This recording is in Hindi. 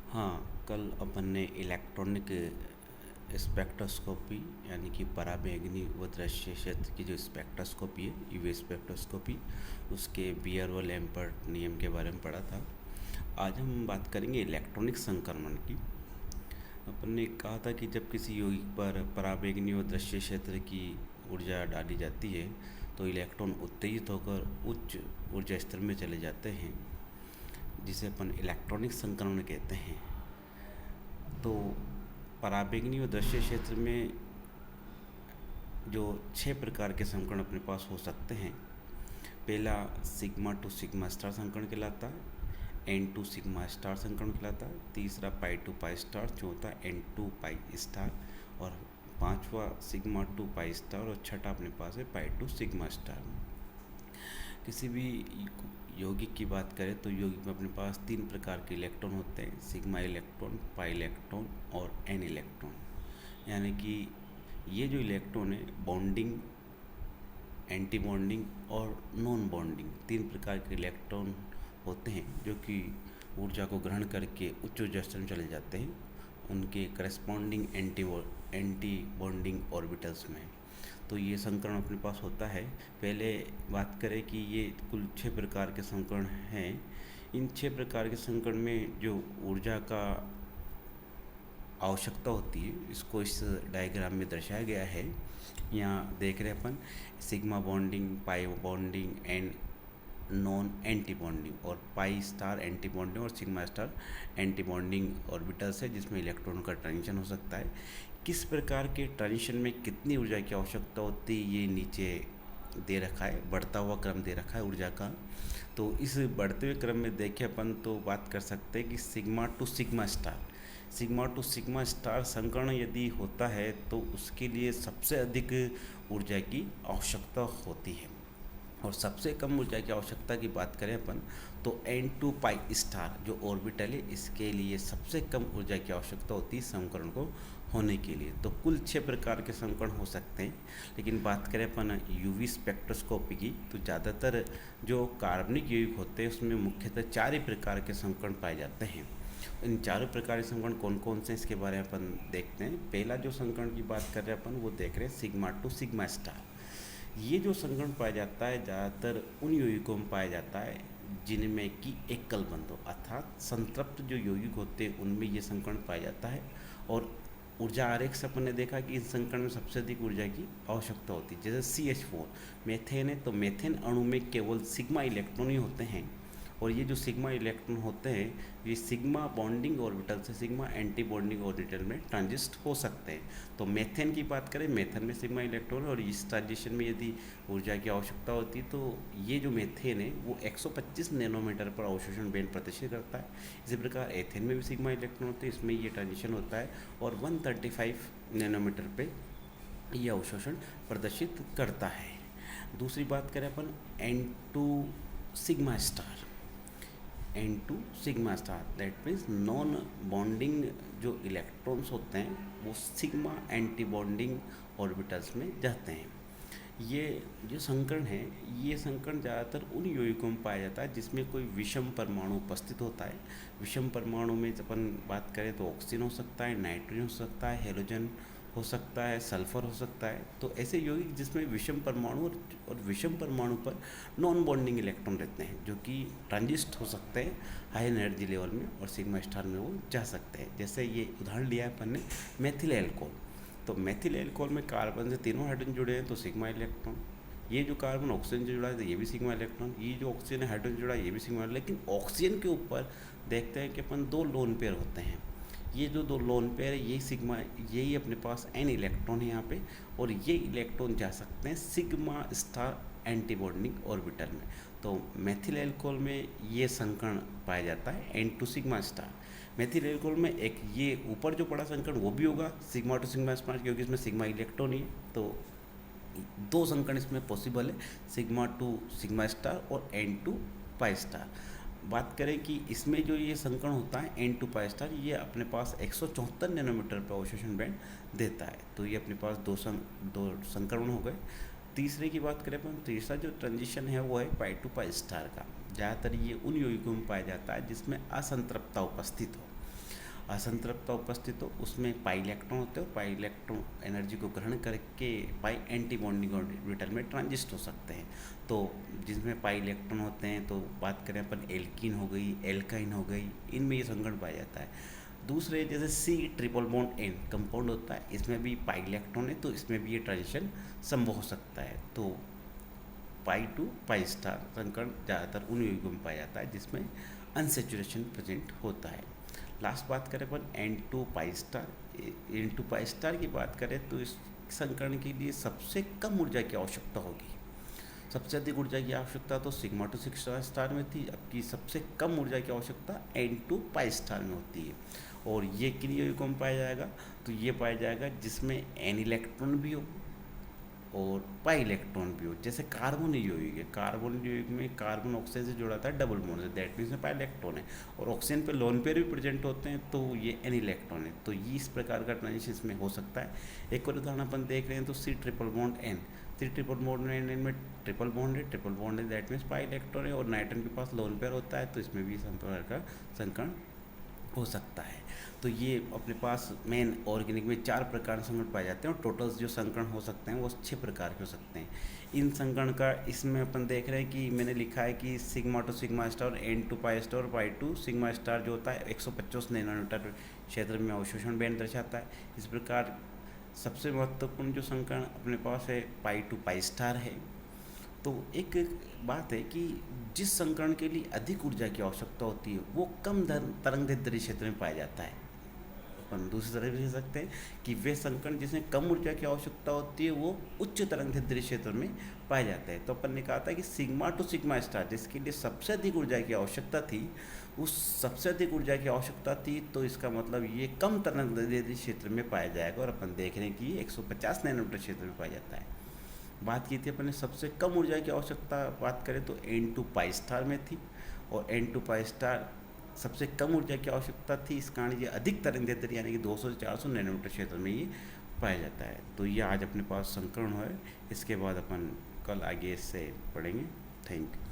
हाँ, कल अपन ने इलेक्ट्रॉनिक स्पेक्ट्रोस्कोपी यानी कि पराबैंगनी व दृश्य क्षेत्र की जो स्पेक्ट्रोस्कोपी है, यूवी स्पेक्ट्रोस्कोपी, उसके बियर व लैम्पर्ट नियम के बारे में पढ़ा था। आज हम बात करेंगे इलेक्ट्रॉनिक संक्रमण की। अपन ने कहा था कि जब किसी यौगिक पर पराबैंगनी व दृश्य क्षेत्र की ऊर्जा डाली जाती है तो इलेक्ट्रॉन उत्तेजित होकर उच्च ऊर्जा स्तर में चले जाते हैं, जिसे अपन इलेक्ट्रॉनिक संक्रमण कहते हैं। तो पराबैंगनी व दृश्य क्षेत्र में जो 6 प्रकार के संकरण अपने पास हो सकते हैं। पहला सिग्मा टू सिग्मा स्टार संकरण कहलाता है, एन टू सिग्मा स्टार संकरण कहलाता है। तीसरा पाई टू पाई स्टार, चौथा एन टू पाई स्टार, और पांचवा सिग्मा टू पाई स्टार, और छठा अपने पास है पाई टू सिग्मा स्टार। किसी भी यौगिक की बात करें तो यौगिक में अपने पास 3 प्रकार के इलेक्ट्रॉन होते हैं, सिग्मा इलेक्ट्रॉन, पाई इलेक्ट्रॉन और एन इलेक्ट्रॉन। यानी कि ये जो इलेक्ट्रॉन है बॉन्डिंग, एंटी बॉन्डिंग और नॉन बॉन्डिंग 3 प्रकार के इलेक्ट्रॉन होते हैं, जो कि ऊर्जा को ग्रहण करके उच्च ऊर्जा स्तर में चले जाते हैं उनके करस्पॉन्डिंग एंटी बॉन्डिंग ऑर्बिटल्स में। तो ये संकरण अपने पास होता है। पहले बात करें कि ये कुल 6 प्रकार के संकरण हैं। इन 6 प्रकार के संकरण में जो ऊर्जा का आवश्यकता होती है, इसको इस डायग्राम में दर्शाया गया है। यहाँ देख रहे हैं अपन sigma bonding, pi bonding and non anti bonding, और पाई स्टार एंटी बॉन्डिंग और sigma star anti bonding orbitals है, जिसमें इलेक्ट्रॉन का ट्रांजिशन हो सकता है। किस प्रकार के ट्रांजिशन में कितनी ऊर्जा की आवश्यकता होती है ये नीचे दे रखा है, बढ़ता हुआ क्रम दे रखा है ऊर्जा का। तो इस बढ़ते हुए क्रम में देखें अपन तो बात कर सकते हैं कि सिग्मा टू सिग्मा स्टार संकरण यदि होता है तो उसके लिए सबसे अधिक ऊर्जा की आवश्यकता होती है। और सबसे कम ऊर्जा की आवश्यकता की बात करें अपन तो एन टू पाई स्टार जो ऑर्बिटल है, इसके लिए सबसे कम ऊर्जा की आवश्यकता होती है संकरण को होने के लिए। तो कुल 6 प्रकार के संकरण हो सकते हैं, लेकिन बात करें अपन यूवी स्पेक्ट्रोस्कोपी की तो ज़्यादातर जो कार्बनिक यौगिक होते हैं उसमें मुख्यतः 4 ही प्रकार के संकरण पाए जाते हैं। इन चारों प्रकार के संकरण कौन कौन से इसके बारे में अपन देखते हैं। पहला जो संकरण की बात कर रहे हैं अपन वो देख रहे हैं सिग्मा टू सिग्मा स्टार। ये जो संकरण पाया जाता है ज़्यादातर उन यौगिकों में पाया जाता है जिनमें कि एकल बंध हो, अर्थात संतृप्त जो यौगिक होते हैं उनमें ये संकरण पाया जाता है। और ऊर्जा आरेख से अपन ने देखा कि इस संकरण में सबसे अधिक ऊर्जा की आवश्यकता होती है। जैसे CH4 मेथेन है तो मेथेन अणु में केवल सिग्मा इलेक्ट्रॉन ही होते हैं, और ये जो सिग्मा इलेक्ट्रॉन होते हैं ये सिग्मा बॉन्डिंग ऑर्बिटल से सिग्मा एंटी बॉन्डिंग ऑर्बिटल में ट्रांजिस्ट हो सकते हैं। तो मेथेन की बात करें, मेथेन में सिग्मा इलेक्ट्रॉन, और इस ट्रांजिशन में यदि ऊर्जा की आवश्यकता होती है तो ये जो मेथेन है वो 125 नैनोमीटर पर अवशोषण बैंड प्रदर्शित करता है। इसी प्रकार एथेन में भी सिग्मा इलेक्ट्रॉन होते हैं, इसमें ये ट्रांजिशन होता है और 135 नैनोमीटर पर यह अवशोषण प्रदर्शित करता है। दूसरी बात करें अपन N2 sigma star, N2 sigma star that means non bonding जो इलेक्ट्रॉन्स होते हैं वो सिग्मा एंटी बॉन्डिंग ऑर्बिटल्स में जाते हैं। ये जो संकरण है ये संकरण ज़्यादातर उन यौगिकों में पाया जाता है जिसमें कोई विषम परमाणु उपस्थित होता है। विषम परमाणु में जब अपन बात करें तो ऑक्सीजन हो सकता है, नाइट्रोजन हो सकता है, हेलोजन हो सकता है, सल्फर हो सकता है। तो ऐसे यौगिक जिसमें विषम परमाणु और विषम परमाणु पर नॉन बॉन्डिंग इलेक्ट्रॉन रहते हैं जो कि ट्रांजिस्ट हो सकते हैं हाई एनर्जी लेवल में और सिग्मा स्टार में वो जा सकते हैं। जैसे ये उदाहरण लिया है अपन ने मेथिल एल्कोहल। तो मेथिल एल्कोहल में कार्बन से तीनों हाइड्रोजन जुड़े हैं तो सिग्मा इलेक्ट्रॉन, ये जो कार्बन ऑक्सीजन से जुड़ा है तो ये भी सिग्मा इलेक्ट्रॉन, ये जो ऑक्सीजन हाइड्रोजन जुड़ा है ये भी सिग्मा। लेकिन ऑक्सीजन के ऊपर देखते हैं कि अपन 2 लोन पेयर होते हैं। ये जो 2 लोन पेयर है यही सिग्मा, यही अपने पास N इलेक्ट्रॉन है यहाँ पे, और ये इलेक्ट्रॉन जा सकते हैं sigma star anti bonding orbital में। तो मेथिल एल्कोहल में ये संकरण पाया जाता है N2 sigma star. Methyl alcohol में एक ये ऊपर जो पड़ा संकरण वो भी होगा सिग्मा टू सिग्मा स्टार, क्योंकि इसमें सिग्मा इलेक्ट्रॉन ही है। तो 2 संकरण इसमें पॉसिबल है, सिग्मा टू सिग्मा स्टार और N2 पाई स्टार। बात करें कि इसमें जो ये संकरण होता है N2 पाई स्टार, ये अपने पास 174 नैनोमीटर पर अवशोषण बैंड देता है। तो ये अपने पास दो संक्रमण हो गए। तीसरे की बात करें अपन, तीसरा जो ट्रांजिशन है वो है पाई टू पाई स्टार का। ज़्यादातर ये उन यौगिकों में पाया जाता है जिसमें असंतृप्तता उपस्थित हो। असंतृप्तता उपस्थित हो, उसमें पाई इलेक्ट्रॉन होते हैं और पाई इलेक्ट्रॉन एनर्जी को ग्रहण करके पाई एंटी बॉन्डिंग ऑर्बिटल में ट्रांजिस्ट हो सकते हैं। तो जिसमें पाई इलेक्ट्रॉन होते हैं, तो बात करें अपन एल्कीन हो गई, एल्काइन हो गई, इनमें ये संकरण पाया जाता है। दूसरे जैसे C triple bond N compound होता है, इसमें भी पाई इलेक्ट्रॉन है, तो इसमें भी ये ट्रांजिशन संभव हो सकता है। तो पाई टू पाई स्टार संकरण ज़्यादातर उन यौगिकों में पाया जाता है जिसमें अनसेचुरेशन प्रेजेंट होता है। लास्ट बात करें अपन N to pi star. N to pi star की बात करें तो इस संकरण के लिए सबसे कम ऊर्जा की आवश्यकता होगी। सबसे अधिक ऊर्जा की आवश्यकता तो सिग्मा टू सिक्स स्टार में थी, जबकि सबसे कम ऊर्जा की आवश्यकता एन टू पाई स्टार में होती है। और ये किन यौगिकों में पाया जाएगा, तो ये पाया जाएगा जिसमें एन इलेक्ट्रॉन भी हो और पाई इलेक्ट्रॉन भी हो। जैसे कार्बन यौगिक है, कार्बन यौगिक में कार्बन ऑक्सीजन से जुड़ा था डबल बॉन्ड से, दैट मीन्स में पाई इलेक्ट्रॉन है, और ऑक्सीजन पे लोन पेयर भी प्रेजेंट होते हैं, तो ये एन इलेक्ट्रॉन है। तो ये इस प्रकार का ट्रांजिशन इसमें हो सकता है। एक और उदाहरण अपन देख रहे हैं तो C triple bond N. C triple bond N में ट्रिपल बॉन्ड है, दैट मीन्स पाई इलेक्ट्रॉन है, और नाइट्रोजन के पास लोन पेयर होता है, तो इसमें भी इस प्रकार का संकरण हो सकता है। तो ये अपने पास मेन ऑर्गेनिक में 4 प्रकार के संकरण पाए जाते हैं, और टोटल जो संकरण हो सकते हैं वो 6 प्रकार के हो सकते हैं। इन संकरण का इसमें अपन देख रहे हैं कि मैंने लिखा है कि sigma to sigma star, N to pi star और पाई टू सिग्मा स्टार जो होता है 125 नैनोमीटर क्षेत्र में अवशोषण बैंड दर्शाता है। इस प्रकार सबसे महत्वपूर्ण जो संकरण अपने पास है पाई टू पाई स्टार है। तो एक बात है कि जिस संकरण के लिए अधिक ऊर्जा की आवश्यकता होती है वो कम तरंगदैर्ध्य क्षेत्र में पाया जाता है। अपन दूसरी तरह भी कह सकते हैं कि वे संकरण जिसमें कम ऊर्जा की आवश्यकता होती है वो उच्च तरंगदैर्ध्य क्षेत्र में पाया जाता है। तो अपन ने कहा था कि सिग्मा टू सिग्मा स्टार जिसके लिए सबसे अधिक ऊर्जा की आवश्यकता थी, उस सबसे अधिक ऊर्जा की आवश्यकता थी, तो इसका मतलब ये कम तरंगदैर्ध्य क्षेत्र में पाया जाएगा, और अपन देख रहे हैं कि 150 नैनोमीटर क्षेत्र में पाया जाता है। बात की थी अपन ने सबसे कम ऊर्जा की आवश्यकता बात करें तो एन टू पाई स्टार में थी, और एन टू पाई स्टार सबसे कम ऊर्जा की आवश्यकता थी, इस कारण ये अधिक तरंगदैर्ध्य यानी कि 200 से 400 नैनोमीटर क्षेत्र में ये पाया जाता है। तो ये आज अपने पास संकरण है, इसके बाद अपन कल आगे इससे पढ़ेंगे। Thank you.